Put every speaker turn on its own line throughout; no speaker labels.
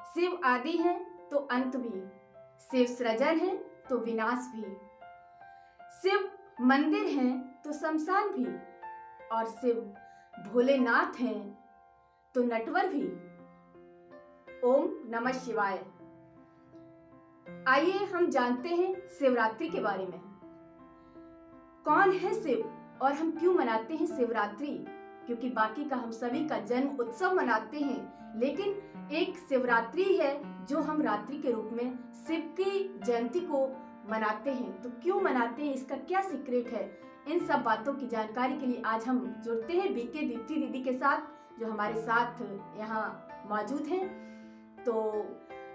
शिव आदि है तो अंत भी, शिव सृजन है तो विनाश भी, शिव मंदिर है तो शमशान भी, और शिव भोलेनाथ हैं तो नटवर भी। ओम नमः शिवाय। आइए हम जानते हैं शिवरात्रि के बारे में। कौन है शिव और हम क्यों मनाते हैं शिवरात्रि? क्योंकि बाकी का हम सभी का जन्म उत्सव मनाते हैं, लेकिन एक शिवरात्रि है जो हम रात्रि के रूप में शिव की जयंती को मनाते हैं। तो क्यों मनाते हैं, इसका क्या सीक्रेट है, इन सब बातों की जानकारी के लिए आज हम जुड़ते हैं बीके दीप्ति दीदी के साथ, जो हमारे साथ यहाँ मौजूद हैं। तो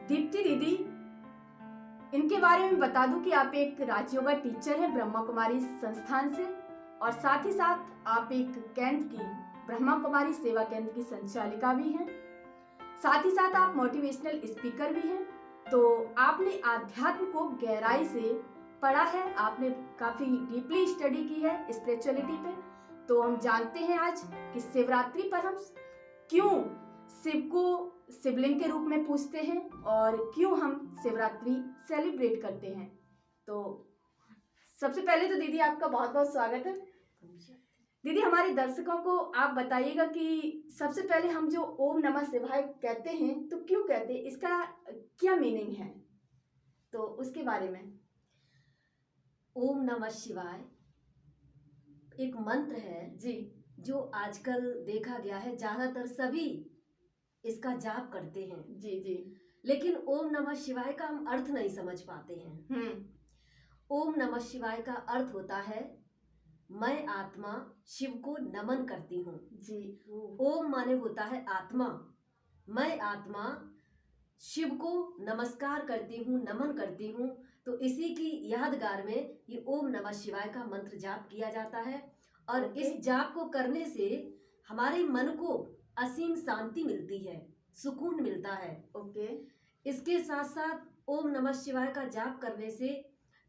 दीप्ति दीदी, इनके बारे में बता दूं कि आप एक राजयोगा टीचर हैं ब्रह्मा कुमारी संस्थान से, और साथ ही साथ आप एक केंद्र की, ब्रह्मा कुमारी सेवा केंद्र की संचालिका भी हैं। साथ ही साथ आप मोटिवेशनल स्पीकर भी हैं। तो आपने आध्यात्म को गहराई से पढ़ा है, आपने काफी डीपली स्टडी की है स्पिरिचुअलिटी पे। तो हम जानते हैं आज कि शिवरात्रि पर हम क्यों शिव को शिवलिंग के रूप में पूजते हैं और क्यों हम शिवरात्रि सेलिब्रेट करते हैं। तो सबसे पहले तो दीदी आपका बहुत बहुत स्वागत है। दीदी, हमारे दर्शकों को आप बताइएगा कि सबसे पहले हम जो ओम नमः शिवाय कहते हैं तो क्यों कहते हैं, इसका क्या मीनिंग है, तो उसके बारे में।
ओम नमः शिवाय एक मंत्र है
जी,
जो आजकल देखा गया है ज्यादातर सभी इसका जाप करते हैं।
जी जी।
लेकिन ओम नमः शिवाय का हम अर्थ नहीं समझ पाते हैं। ओम नमः शिवाय का अर्थ होता है मैं आत्मा शिव को नमन करती हूँ।
जी।
ओम माने होता है आत्मा, मैं आत्मा शिव को नमस्कार करती हूँ, नमन करती हूँ। तो इसी की यादगार में ये ओम नमः शिवाय का मंत्र जाप किया जाता है। और इस जाप को करने से हमारे मन को असीम शांति मिलती है, सुकून मिलता है।
ओके।
इसके साथ साथ ओम नमः शिवाय का जाप करने से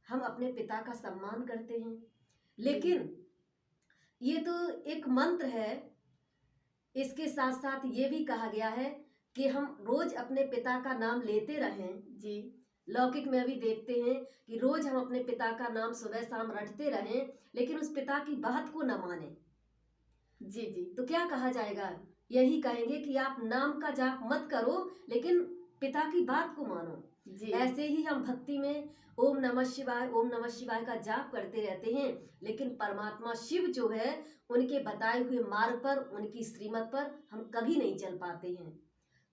हम अपने पिता का सम्मान करते हैं। लेकिन ये तो एक मंत्र है, इसके साथ साथ ये भी कहा गया है कि हम रोज अपने पिता का नाम लेते रहें।
जी।
लौकिक में भी देखते हैं कि रोज हम अपने पिता का नाम सुबह शाम रटते रहें, लेकिन उस पिता की बात को न माने।
जी जी।
तो क्या कहा जाएगा, यही कहेंगे कि आप नाम का जाप मत करो लेकिन पिता की बात को मानो।
जी।
ऐसे ही हम भक्ति में ओम नमः शिवाय का जाप करते रहते हैं, लेकिन परमात्मा शिव जो है उनके बताए हुए मार्ग पर, उनकी श्रीमत पर हम कभी नहीं चल पाते हैं।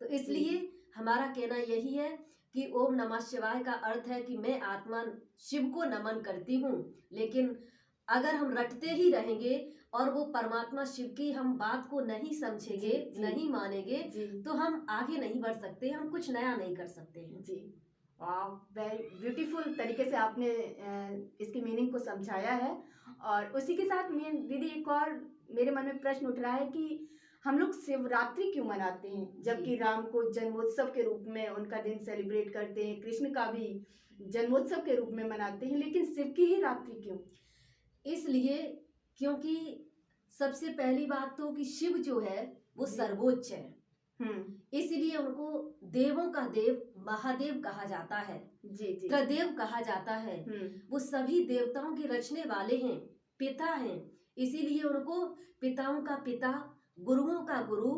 तो इसलिए हमारा कहना यही है कि ओम नमः शिवाय का अर्थ है कि मैं आत्मा शिव को नमन करती हूँ। लेकिन अगर हम रटते ही रहेंगे और वो परमात्मा शिव की हम बात को नहीं समझेंगे, नहीं मानेंगे, तो हम आगे नहीं बढ़ सकते, हम कुछ नया नहीं कर सकते हैं।
जी, वाह, वेरी ब्यूटीफुल तरीके से आपने इसकी मीनिंग को समझाया है। और उसी के साथ मैं दीदी एक और मेरे मन में प्रश्न उठ रहा है कि हम लोग शिवरात्रि क्यों मनाते हैं, जबकि राम को जन्मोत्सव के रूप में उनका दिन सेलिब्रेट करते हैं, कृष्ण का भी जन्मोत्सव के रूप में मनाते हैं, लेकिन शिव की ही रात्रि क्यों?
इसलिए क्योंकि सबसे पहली बात तो कि शिव जो है वो सर्वोच्च है, इसलिए उनको देवों का देव महादेव कहा जाता है। जी जी। त्रिदेव कहा जाता है। वो सभी देवताओं के रचने वाले हैं, पिता हैं, इसीलिए उनको पिताओं का पिता, गुरुओं का गुरु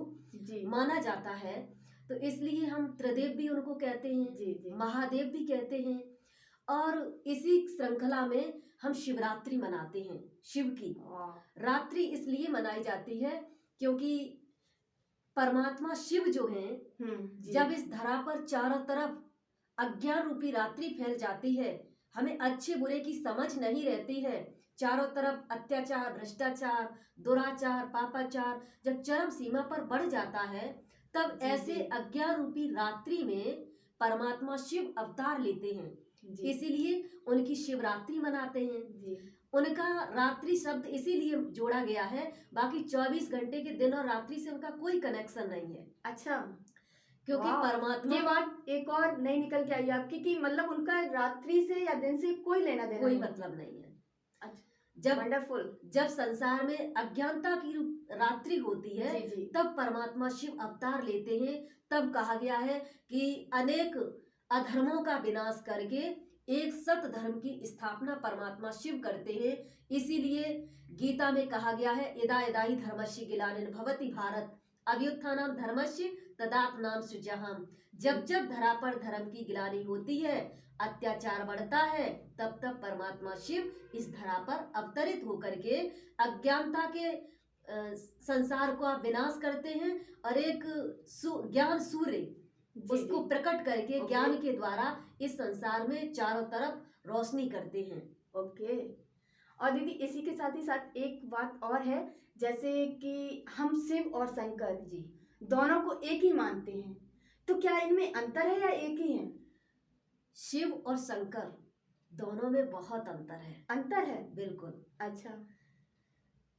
माना जाता है। तो इसलिए हम त्रिदेव भी उनको कहते हैं। जी जी। महादेव भी कहते हैं। और इसी श्रृंखला में हम शिवरात्रि मनाते हैं। शिव की रात्रि इसलिए मनाई जाती है क्योंकि परमात्मा शिव जो हैं, जब इस धरा पर चारों तरफ अज्ञान रूपी रात्रि फैल जाती है, हमें अच्छे बुरे की समझ नहीं रहती है, चारों तरफ अत्याचार, भ्रष्टाचार, दुराचार, पापाचार जब चरम सीमा पर बढ़ जाता है, तब ऐसे अज्ञान रूपी रात्रि में परमात्मा शिव अवतार लेते हैं। इसीलिए उनकी शिवरात्रि मनाते हैं। उनका रात्रि शब्द इसीलिए जोड़ा गया है, बाकी 24 घंटे के दिन और रात्रि से उनका कोई कनेक्शन नहीं है।
अच्छा,
क्योंकि परमात्मा,
ये बात एक और नई निकल के आई आपकी कि मतलब उनका रात्रि से या दिन से कोई लेना देना,
कोई मतलब नहीं है।
अच्छा,
जब
वंडरफुल।
जब संसार में अज्ञानता की रात्रि होती है,
जी जी
तब परमात्मा शिव अवतार लेते हैं। तब कहा गया है कि अनेक अधर्मों का विनाश करके एक सत धर्म की स्थापना परमात्मा शिव करते हैं। इसीलिए गीता में कहा गया है, यदा यदा ही धर्मस्य ग्लानिर् भवति भारत अभ्युत्थानं धर्मस्य तदात्मनां सृजाम्यहम्। जब जब धरा पर धर्म की ग्लानि होती है, अत्याचार बढ़ता है, तब तब परमात्मा शिव इस धरा पर अवतरित होकर के अज्ञानता के संसार को आप विनाश करते हैं और एक ज्ञान सूर्य उसको प्रकट करके ज्ञान के द्वारा इस संसार में चारों तरफ रोशनी करते हैं।
ओके। और दीदी इसी के साथ ही साथ एक बात और है, जैसे कि हम शिव और शंकर जी दोनों को एक ही मानते हैं, तो क्या इनमें अंतर है या एक ही है?
शिव और शंकर दोनों में बहुत अंतर है।
अंतर है?
बिल्कुल।
अच्छा।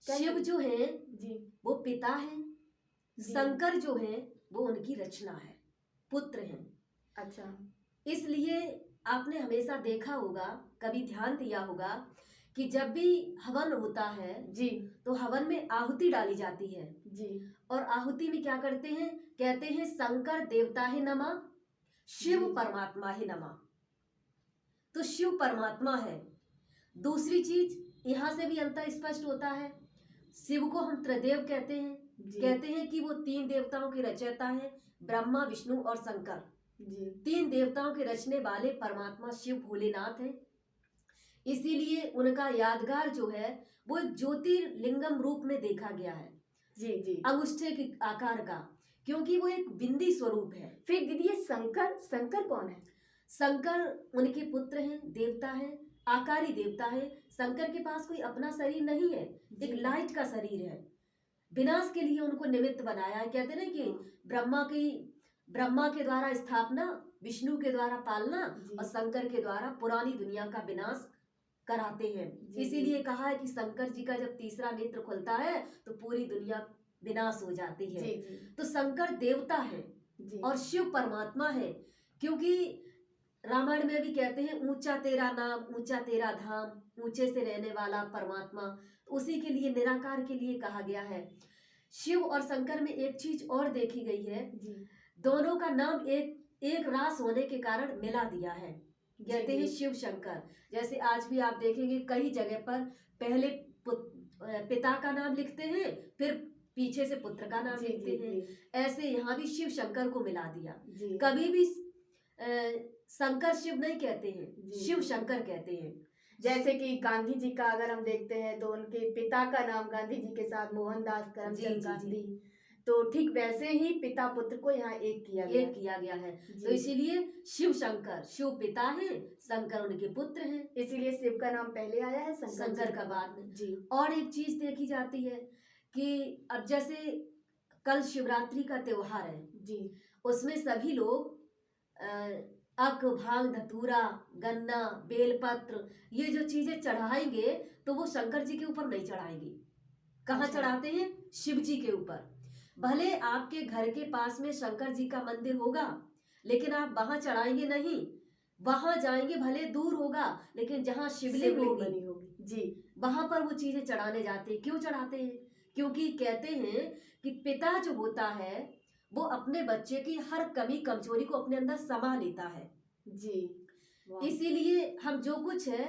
शिव जो है
जी
वो पिता है, शंकर जो है वो उनकी रचना है, पुत्र हैं।
अच्छा।
इसलिए आपने हमेशा देखा होगा, कभी ध्यान दिया होगा कि जब भी हवन होता है
जी
तो हवन में आहुति डाली जाती है
जी,
और आहुति में क्या करते हैं, कहते हैं शंकर देवता ही नमः, शिव परमात्मा ही नमः। तो शिव परमात्मा है। दूसरी चीज यहाँ से भी अंतर स्पष्ट होता है, शिव को हम त्रिदेव कहते हैं। कहते हैं कि वो 3 देवताओं के रचयिता है, ब्रह्मा विष्णु और शंकर। 3 देवताओं के रचने वाले परमात्मा शिव भोलेनाथ हैं। इसीलिए उनका यादगार जो है वो एक ज्योतिर्लिंगम रूप में देखा गया है,
जी जी,
अंगूठे के आकार का, क्योंकि वो एक बिंदी स्वरूप है।
फिर दीदी ये शंकर कौन है?
शंकर उनके पुत्र हैं, देवता हैं, आकारी देवता है। शंकर के पास कोई अपना शरीर नहीं है, एक लाइट का शरीर है। विनाश के लिए उनको निमित्त बनाया है। कहते ना कि ब्रह्मा के द्वारा स्थापना, विष्णु के द्वारा पालना और शंकर के द्वारा पुरानी दुनिया का विनाश कराते हैं। इसीलिए कहा है कि शंकर जी का जब तीसरा नेत्र खुलता है तो पूरी दुनिया विनाश हो जाती है। तो शंकर देवता है और शिव परमात्मा है, क्योंकि रामायण में भी कहते हैं ऊंचा तेरा नाम, ऊंचा तेरा धाम, ऊंचे से रहने वाला परमात्मा। उसी के लिए निराकार के लिए कहा गया है। शिव और शंकर में एक चीज और देखी गई है, दोनों का नाम एक रास होने के कारण मिला दिया है, कहते हैं शिव शंकर। जैसे आज भी आप देखेंगे कई जगह पर पहले पिता का नाम लिखते हैं, फिर पीछे से पुत्र का नाम लिखते हैं। ऐसे यहाँ भी शिव शंकर को मिला दिया। कभी भी शंकर शिव नहीं कहते हैं, शिव शंकर कहते हैं।
जैसे कि गांधी जी का अगर हम देखते हैं तो उनके पिता का नाम गांधी जी के साथ मोहनदास करमचंद गांधी, तो ठीक वैसे ही पिता पुत्र को यहाँ एक किया गया है।
तो इसीलिए शिव शंकर, शिव पिता है, शंकर उनके पुत्र हैं।
इसीलिए शिव का नाम पहले आया है,
शंकर का बाद में।
जी।
और एक चीज देखी जाती है कि अब जैसे कल शिवरात्रि का त्योहार है
जी,
उसमें सभी लोग अक, भांग, धतूरा, गन्ना, बेलपत्र, ये जो चीजें चढ़ाएंगे तो वो शंकर जी के ऊपर नहीं चढ़ाएंगे। कहाँ चढ़ाते हैं? शिव जी के ऊपर। भले आपके घर के पास में शंकर जी का मंदिर होगा, लेकिन आप वहां चढ़ाएंगे नहीं। वहां जाएंगे, भले दूर होगा, लेकिन जहाँ शिवलिंग होगी
जी,
वहां पर वो चीजें चढ़ाने जाते हैं। क्यों चढ़ाते हैं? क्योंकि कहते हैं कि पिता जो होता है वो अपने बच्चे की हर कमी कमजोरी को अपने अंदर समा लेता है
जी।
इसीलिए हम जो कुछ है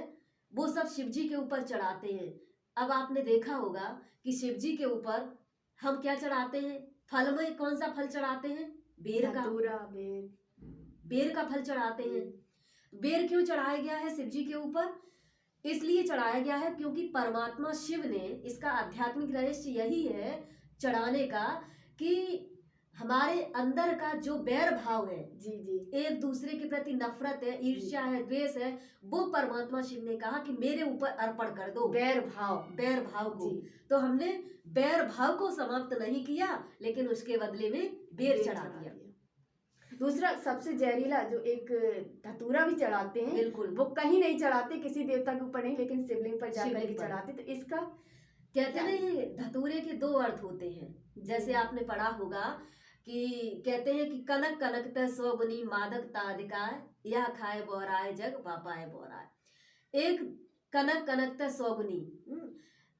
वो सब शिव जी के ऊपर चढ़ाते हैं। अब आपने देखा होगा कि शिव जी के ऊपर हम क्या चढ़ाते हैं? फल में कौन सा फल चढ़ाते हैं? बेर का। बेर का फल चढ़ाते हैं। बेर क्यों चढ़ाया गया है शिव जी के ऊपर? इसलिए चढ़ाया गया है क्योंकि परमात्मा शिव ने, इसका आध्यात्मिक रहस्य यही है चढ़ाने का, कि हमारे अंदर का जो बैर भाव है, एक दूसरे के प्रति नफरत है, ईर्ष्या है, द्वेष है, वो परमात्मा शिव ने कहा कि मेरे ऊपर अर्पण कर दो, बैर भाव को। तो हमने बैर भाव को समाप्त नहीं किया, लेकिन उसके बदले में बेर चढ़ा दिया।
दूसरा सबसे जहरीला जो एक धतूरा भी चढ़ाते हैं, बिल्कुल वो कहीं नहीं चढ़ाते, किसी देवता के ऊपर नहीं, लेकिन शिवलिंग पर जाकर के चढ़ाते। तो इसका
कहते हैं धतूरे के 2 अर्थ होते हैं। जैसे आपने पढ़ा होगा कि कहते हैं कि कनक कनक त सौगुनी मादक तादिकाय, यह खाए बोराय जग पापाय बोराय। एक कनक कनक त सौगुनी।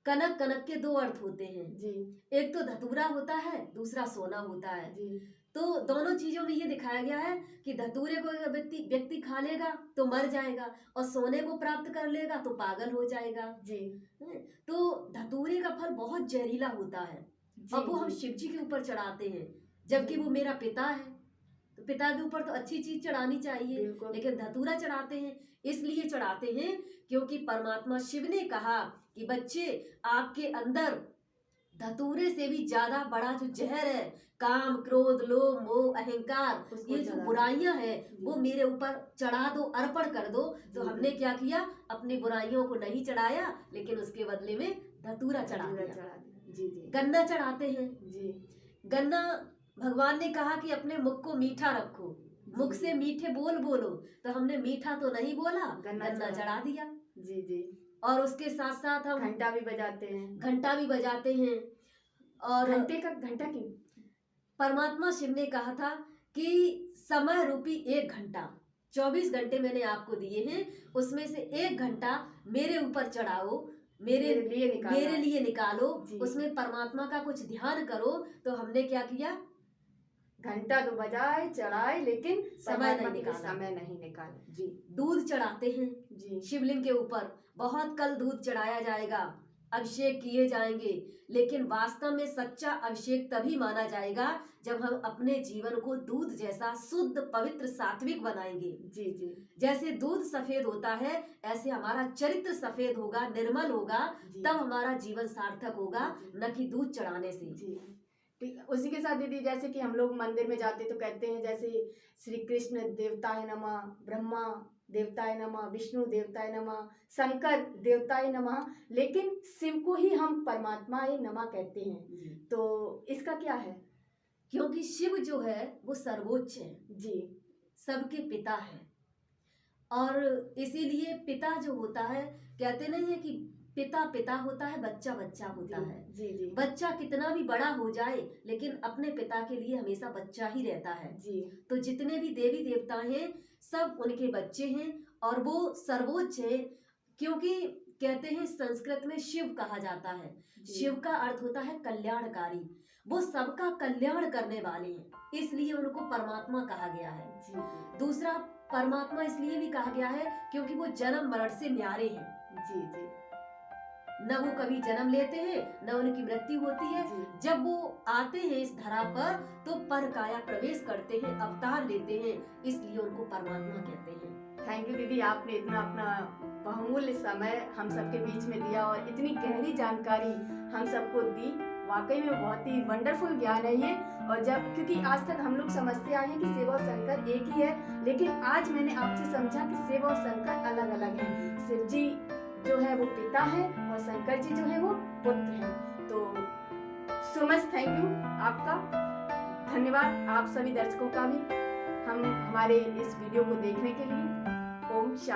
कनक कनक के दो अर्थ होते हैं
जी।
एक तो धतूरा होता है, दूसरा सोना होता है
जी।
तो दोनों चीजों में ये दिखाया गया है कि धतूरे को व्यक्ति खा लेगा तो मर जाएगा, और सोने को प्राप्त कर लेगा तो पागल हो जाएगा।
जी।
तो धतूरे का फल बहुत जहरीला होता है, और वो हम शिव जी के ऊपर चढ़ाते हैं, जबकि वो मेरा पिता है, तो पिता के ऊपर तो अच्छी चीज चढ़ानी चाहिए, लेकिन धतूरा चढ़ाते हैं। इसलिए चढ़ाते हैं क्योंकि परमात्मा शिव ने कहा कि बच्चे, आपके अंदर धतूरे से भी ज्यादा बड़ा जो जहर है, काम क्रोध लोभ मोह अहंकार, ये जो बुराइयां हैं वो मेरे ऊपर चढ़ा दो, अर्पण कर दो। तो हमने क्या किया, अपनी बुराइयों को नहीं चढ़ाया, लेकिन उसके बदले में धतूरा चढ़ा दिया।
जी।
गन्ना चढ़ाते हैं।
जी।
गन्ना, भगवान ने कहा कि अपने मुख को मीठा रखो, मुख से मीठे बोल बोलो, तो हमने मीठा तो नहीं बोला, गन्ना चढ़ा दिया।
जी। जी।
और उसके साथ साथ हम
घंटा भी बजाते
हैं। और
घंटा की
परमात्मा शिव ने कहा था कि समय रूपी 1 घंटा, 24 घंटे मैंने आपको दिए हैं, उसमें से 1 घंटा मेरे ऊपर चढ़ाओ, मेरे लिए निकालो, उसमें परमात्मा का कुछ ध्यान करो। तो हमने क्या किया,
घंटा तो बजाए चढ़ाए, लेकिन
समय नहीं निकाला।
जी।
दूध चढ़ाते हैं
जी।
शिवलिंग के ऊपर, बहुत कल दूध चढ़ाया जाएगा, अभिषेक किए जाएंगे, लेकिन वास्तव में सच्चा अभिषेक तभी माना जाएगा जब हम अपने जीवन को दूध जैसा शुद्ध पवित्र सात्विक बनाएंगे।
जी। जी।
जैसे दूध सफेद होता है, ऐसे हमारा चरित्र सफेद होगा, निर्मल होगा, तब हमारा जीवन सार्थक होगा, न कि दूध चढ़ाने से।
जी। उसी के साथ दीदी, जैसे कि हम लोग मंदिर में जाते तो कहते हैं, जैसे श्री कृष्ण देवताय नमः, ब्रह्मा देवताय नमः, विष्णु देवताय नमः, शंकर देवताय नमः, लेकिन शिव को ही हम परमात्माय नमः कहते हैं। तो इसका क्या है?
क्योंकि शिव जो है वो सर्वोच्च है
जी,
सबके पिता है, और इसीलिए पिता जो होता है, कहते नहीं है कि पिता पिता होता है, बच्चा बच्चा होता है।
जी। जी।
बच्चा कितना भी बड़ा हो जाए, लेकिन अपने पिता के लिए हमेशा बच्चा ही रहता है।
जी।
तो जितने भी देवी देवता हैं सब उनके बच्चे हैं, और वो सर्वोच्च है, क्योंकि कहते हैं संस्कृत में शिव कहा जाता है, शिव का अर्थ होता है कल्याणकारी, वो सबका कल्याण करने वाले हैं, इसलिए उनको परमात्मा कहा गया है।
जी।
दूसरा, परमात्मा इसलिए भी कहा गया है क्योंकि वो जन्म मरण से न्यारे हैं।
जी। जी।
न वो कभी जन्म लेते हैं, न उनकी मृत्यु होती है। जब वो आते हैं इस धरा पर तो पर काया प्रवेश करते हैं, अवतार लेते हैं, इसलिए उनको परमात्मा कहते हैं।
थैंक यू दीदी, आपने इतना अपना बहुमूल्य समय हम सबके बीच में दिया और इतनी गहरी जानकारी हम सबको दी। वाकई में बहुत ही वंडरफुल ज्ञान है ये। और जब, क्योंकि आज तक हम लोग समझते आए हैं कि शिव और शंकर एक ही है, लेकिन आज मैंने आपसे समझा कि शिव और शंकर अलग अलग हैं। शिव जी जो है वो पिता है और शंकर जी जो है वो पुत्र हैं। तो सो मच थैंक यू आपका, धन्यवाद आप सभी दर्शकों का भी हम हमारे इस वीडियो को देखने के लिए। ओम शांति।